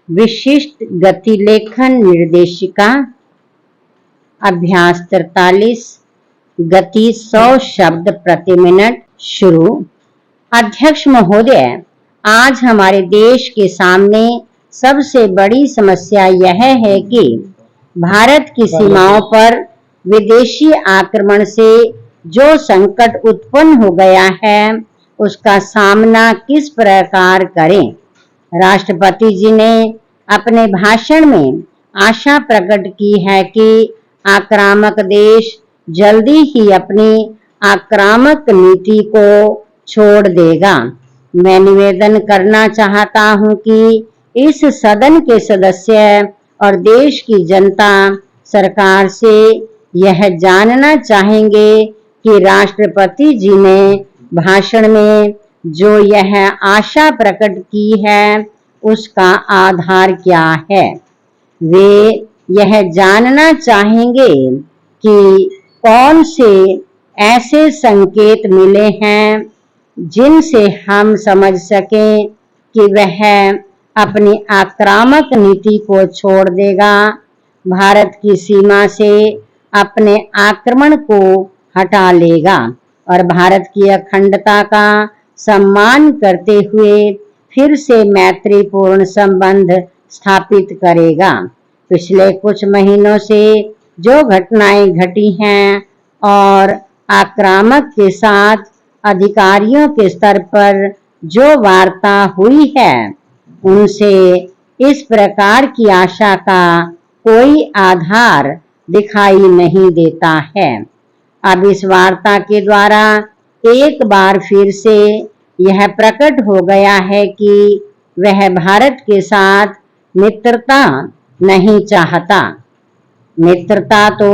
विशिष्ट गति लेखन निर्देशिका। अभ्यास 43। गति 100 शब्द प्रति मिनट। शुरू। अध्यक्ष महोदय, आज हमारे देश के सामने सबसे बड़ी समस्या यह है कि भारत की सीमाओं पर विदेशी आक्रमण से जो संकट उत्पन्न हो गया है, उसका सामना किस प्रकार करें। राष्ट्रपति जी ने अपने भाषण में आशा प्रकट की है कि आक्रामक देश जल्दी ही अपनी आक्रामक नीति को छोड़ देगा। मैं निवेदन करना चाहता हूं कि इस सदन के सदस्य और देश की जनता सरकार से यह जानना चाहेंगे कि राष्ट्रपति जी ने भाषण में जो यह आशा प्रकट की है, उसका आधार क्या है। वे यह जानना चाहेंगे कि कौन से ऐसे संकेत मिले हैं जिनसे हम समझ सकें कि वह अपनी आक्रामक नीति को छोड़ देगा, भारत की सीमा से अपने आक्रमण को हटा लेगा और भारत की अखंडता का सम्मान करते हुए फिर से मैत्रीपूर्ण संबंध स्थापित करेगा। पिछले कुछ महीनों से जो घटनाएं घटी हैं और आक्रामक के साथ अधिकारियों के स्तर पर जो वार्ता हुई है, उनसे इस प्रकार की आशा का कोई आधार दिखाई नहीं देता है। अब इस वार्ता के द्वारा एक बार फिर से यह प्रकट हो गया है कि वह भारत के साथ मित्रता नहीं चाहता। मित्रता तो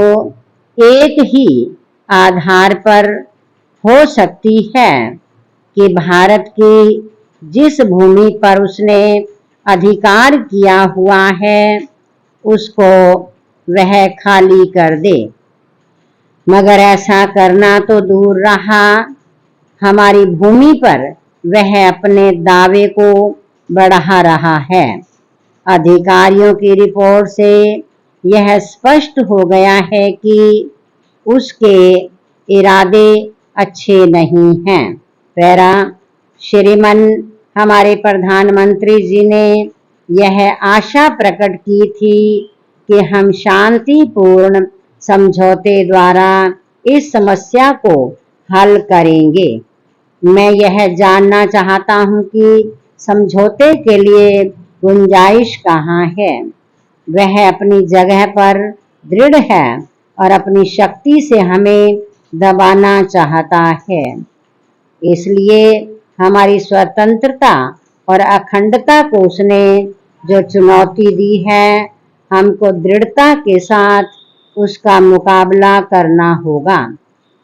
एक ही आधार पर हो सकती है कि भारत की जिस भूमि पर उसने अधिकार किया हुआ है, उसको वह खाली कर दे। मगर ऐसा करना तो दूर रहा, हमारी भूमि पर वह अपने दावे को बढ़ा रहा है। अधिकारियों की रिपोर्ट से यह स्पष्ट हो गया है कि उसके इरादे अच्छे नहीं हैं। पैरा। श्रीमान हमारे प्रधानमंत्री जी ने यह आशा प्रकट की थी कि हम शांतिपूर्ण समझौते द्वारा इस समस्या को हल करेंगे। मैं यह जानना चाहता हूं कि समझौते के लिए गुंजाइश कहाँ है। वह अपनी जगह पर दृढ़ है और अपनी शक्ति से हमें दबाना चाहता है। इसलिए हमारी स्वतंत्रता और अखंडता को उसने जो चुनौती दी है, हमको दृढ़ता के साथ उसका मुकाबला करना होगा।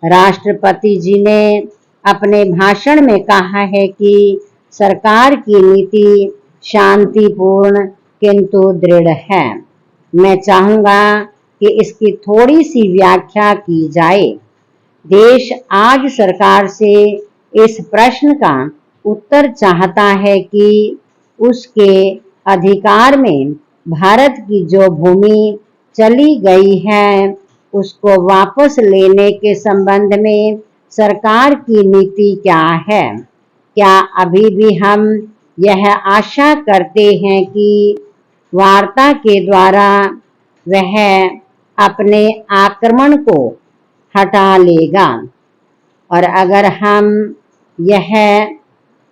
राष्ट्रपति जी ने अपने भाषण में कहा है कि सरकार की नीति शांतिपूर्ण किंतु दृढ़ है। मैं चाहूंगा कि इसकी थोड़ी सी व्याख्या की जाए। देश आज सरकार से इस प्रश्न का उत्तर चाहता है कि उसके अधिकार में भारत की जो भूमि चली गई है, उसको वापस लेने के संबंध में सरकार की नीति क्या है। क्या अभी भी हम यह आशा करते हैं कि वार्ता के द्वारा वह अपने आक्रमण को हटा लेगा। और अगर हम यह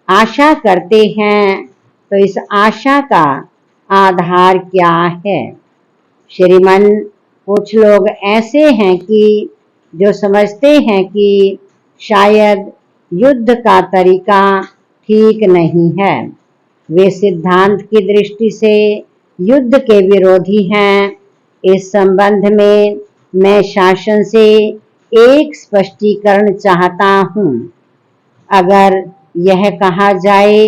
आशा करते हैं तो इस आशा का आधार क्या है। श्रीमान, कुछ लोग ऐसे हैं कि जो समझते हैं कि शायद युद्ध का तरीका ठीक नहीं है। वे सिद्धांत की दृष्टि से युद्ध के विरोधी हैं। इस संबंध में मैं शासन से एक स्पष्टीकरण चाहता हूं। अगर यह कहा जाए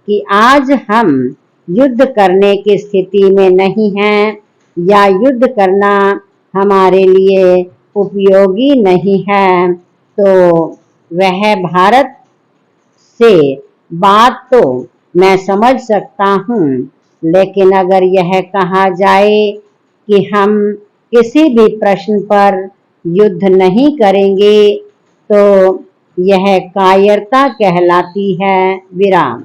कि आज हम युद्ध करने की स्थिति में नहीं हैं या युद्ध करना हमारे लिए उपयोगी नहीं है, तो वह भारत से बात तो मैं समझ सकता हूं, लेकिन अगर यह कहा जाए कि हम किसी भी प्रश्न पर युद्ध नहीं करेंगे तो यह कायरता कहलाती है। विराम।